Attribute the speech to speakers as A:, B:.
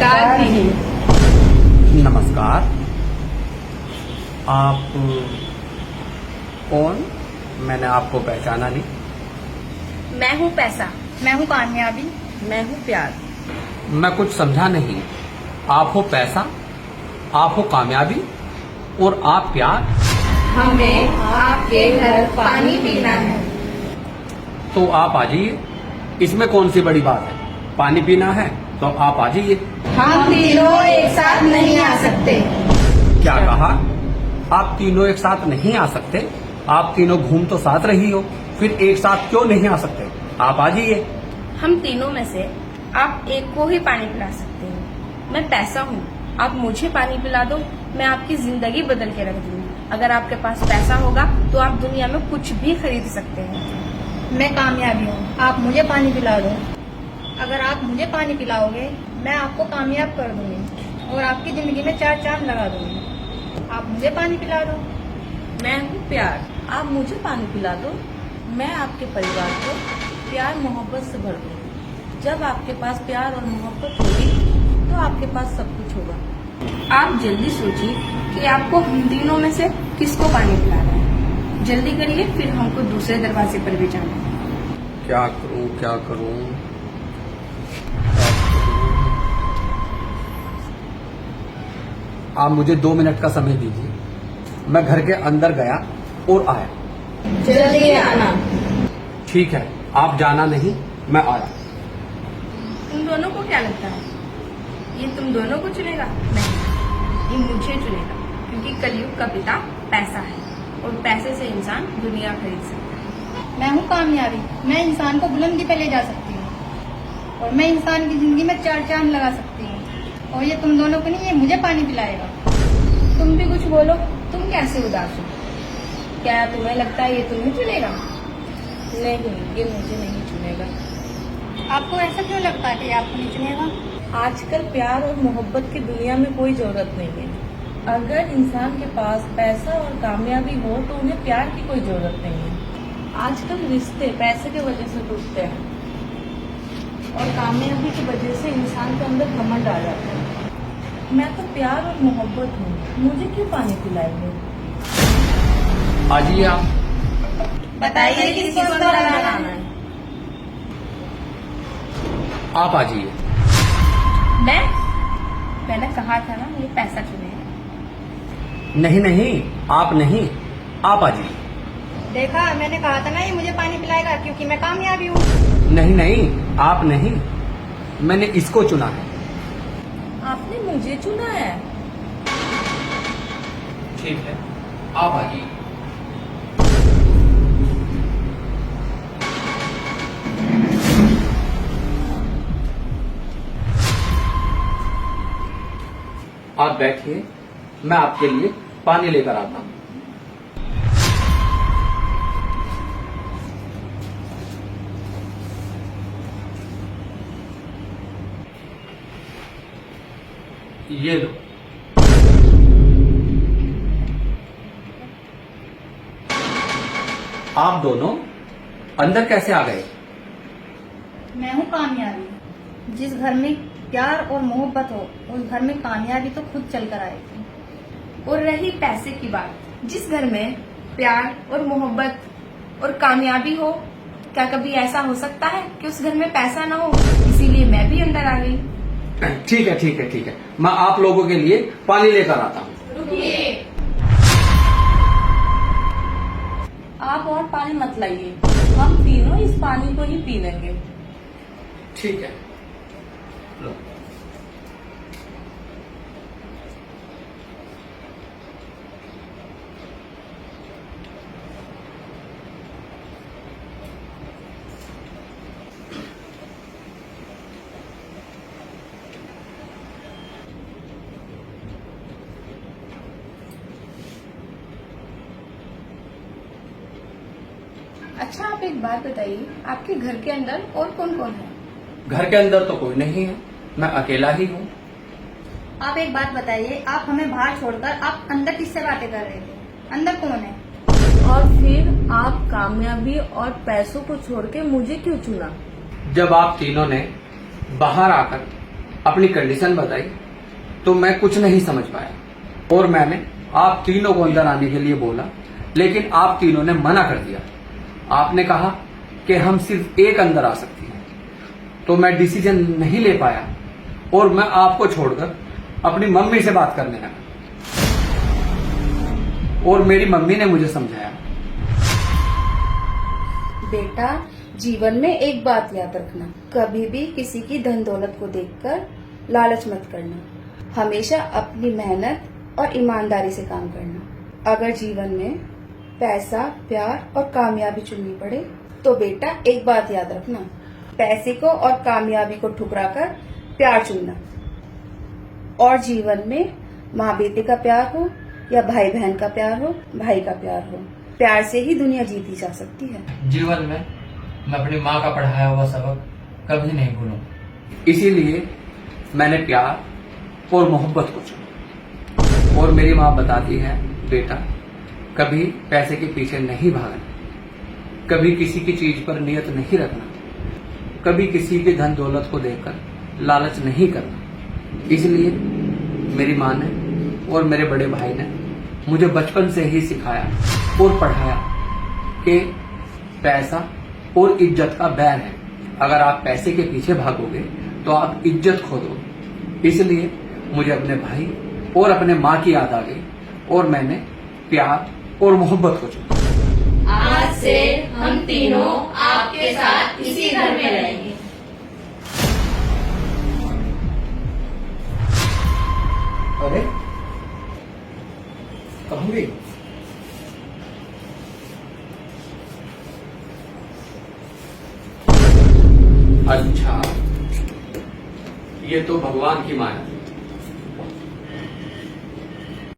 A: नमस्कार भी।
B: नमस्कार। आप कौन? मैंने आपको पहचाना नहीं।
A: मैं हूँ पैसा।
C: मैं हूँ कामयाबी।
A: मैं हूँ प्यार।
B: मैं कुछ समझा नहीं। आप हो पैसा, आप हो कामयाबी और आप प्यार।
A: हमें आपके घर पानी पीना है।
B: तो आप आ जाइए, इसमें कौन सी बड़ी बात है। पानी पीना है तो आप आ जाइए।
A: हम तीनों एक साथ नहीं आ सकते।
B: क्या कहा? आप तीनों एक साथ नहीं आ सकते? आप तीनों घूम तो साथ रही हो, फिर एक साथ क्यों नहीं आ सकते? आप आ जाइए।
A: हम तीनों में से आप एक को ही पानी पिला सकते हो। मैं पैसा हूँ, आप मुझे पानी पिला दो, मैं आपकी जिंदगी बदल के रख दूंगी। अगर आपके पास पैसा होगा तो आप दुनिया में कुछ भी खरीद सकते हैं।
C: मैं कामयाबी हूँ, आप मुझे पानी पिला दो। अगर आप मुझे पानी पिलाओगे मैं आपको कामयाब कर दूंगी और आपकी जिंदगी में 4 चांद लगा दूंगी। आप मुझे पानी पिला दो।
A: मैं हूँ प्यार, आप मुझे पानी पिला दो, मैं आपके परिवार को प्यार मोहब्बत से भर दूंगी। जब आपके पास प्यार और मोहब्बत होगी तो आपके पास सब कुछ होगा। आप जल्दी सोचिए कि आपको हम तीनों में से किसको पानी पिलाना है। जल्दी करिए, फिर हमको दूसरे दरवाजे पर भी जाना है।
B: क्या करूं, क्या करूं? आप मुझे 2 मिनट का समय दीजिए। मैं घर के अंदर गया और आया।
A: जल्दी आना।
B: ठीक है, आप जाना नहीं, मैं आया।
A: तुम दोनों को क्या लगता है ये तुम दोनों को चुनेगा? नहीं, ये मुझे चुनेगा, क्योंकि कलयुग का पिता पैसा है और पैसे से इंसान दुनिया खरीद सकता है।
C: मैं हूँ कामयाबी, मैं इंसान को बुलंदी पे ले जा सकती हूँ और मैं इंसान की जिंदगी में 4 चांद लगा सकती हूँ। और ये तुम दोनों को नहीं, ये मुझे पानी पिलाएगा।
A: तुम भी कुछ बोलो, तुम कैसे उदास हो? क्या तुम्हें लगता है ये तुम्हें चुनेगा? नहीं, ये मुझे नहीं चुनेगा।
C: आपको ऐसा क्यों लगता है कि आपको नहीं चुनेगा?
A: आजकल प्यार और मोहब्बत की दुनिया में कोई जरूरत नहीं है। अगर इंसान के पास पैसा और कामयाबी हो तो उन्हें प्यार की कोई जरूरत नहीं है। आजकल रिश्ते पैसे की वजह से टूटते हैं और कामयाबी की वजह से इंसान के अंदर घमंड आ जाता है। मैं तो प्यार और मोहब्बत हूँ, मुझे क्यों पानी पिलाएंगे?
B: आ जाइए आप।
A: बताइए किसको लगाना है?
B: आप आ जाइए।
A: मैंने कहा था ना, ये पैसा चुनेगा।
B: नहीं नहीं, आप नहीं, आप आ जाइए।
C: देखा, मैंने कहा था ना ये मुझे पानी पिलाएगा, क्योंकि मैं कामयाबी हूँ।
B: नहीं नहीं, आप नहीं, मैंने इसको चुना है।
A: आपने मुझे चुना है?
B: ठीक है, आप आ जाइए। आप बैठिए, मैं आपके लिए पानी लेकर आता हूँ। ये लो। आप दोनों अंदर कैसे आ गए?
C: मैं हूँ कामयाबी। जिस घर में प्यार और मोहब्बत हो उस घर में कामयाबी तो खुद चल कर आएगी।
A: और रही पैसे की बात, जिस घर में प्यार और मोहब्बत और कामयाबी हो, क्या कभी ऐसा हो सकता है कि उस घर में पैसा ना हो? इसीलिए मैं भी अंदर आ गई।
B: ठीक है, ठीक है, ठीक है, मैं आप लोगों के लिए पानी लेकर आता हूँ।
A: रुकिए, आप और पानी मत लाइए, हम तीनों इस पानी को ही पी लेंगे।
B: ठीक है, लो।
A: अच्छा, आप एक बात बताइए, आपके घर के अंदर और कौन कौन है?
B: घर के अंदर तो कोई नहीं है, मैं अकेला ही हूँ।
C: आप एक बात बताइए, आप हमें बाहर छोड़कर आप अंदर किससे बातें कर रहे थे? अंदर कौन है?
A: और फिर आप कामयाबी और पैसों को छोड़ के मुझे क्यों चुना?
B: जब आप तीनों ने बाहर आकर अपनी कंडीशन बताई तो मैं कुछ नहीं समझ पाया और मैंने आप तीनों को अंदर आने के लिए बोला, लेकिन आप तीनों ने मना कर दिया। आपने कहा कि हम सिर्फ एक अंदर आ सकती हैं, तो मैं डिसीजन नहीं ले पाया और मैं आपको छोड़कर अपनी मम्मी से बात करने लगा और मेरी मम्मी ने मुझे समझाया।
D: बेटा, जीवन में एक बात याद रखना, कभी भी किसी की धन दौलत को देखकर लालच मत करना। हमेशा अपनी मेहनत और ईमानदारी से काम करना। अगर जीवन में पैसा, प्यार और कामयाबी चुननी पड़े तो बेटा एक बात याद रखना, पैसे को और कामयाबी को ठुकराकर प्यार चुनना। और जीवन में माँ बेटे का प्यार हो या भाई बहन का प्यार हो, भाई का प्यार हो, प्यार से ही दुनिया जीती जा सकती है।
E: जीवन में मैं अपनी माँ का पढ़ाया हुआ सबक कभी नहीं भूलूं।
B: इसीलिए मैंने प्यार और मोहब्बत को चुना। और मेरी माँ बताती है, बेटा कभी पैसे के पीछे नहीं भागना, कभी किसी की चीज पर नियत नहीं रखना, कभी किसी की धन दौलत को देखकर लालच नहीं करना। इसलिए मेरी माँ ने और मेरे बड़े भाई ने मुझे बचपन से ही सिखाया और पढ़ाया कि पैसा और इज्जत का बैर है। अगर आप पैसे के पीछे भागोगे तो आप इज्जत खो दोगे। इसलिए मुझे अपने भाई और अपने माँ की याद आ गई और मैंने प्यार और मोहब्बत को चुना।
A: आज से हम तीनों आपके साथ इसी घर में रहेंगे।
B: अरे कहाँ गई? अच्छा, ये तो भगवान की माया।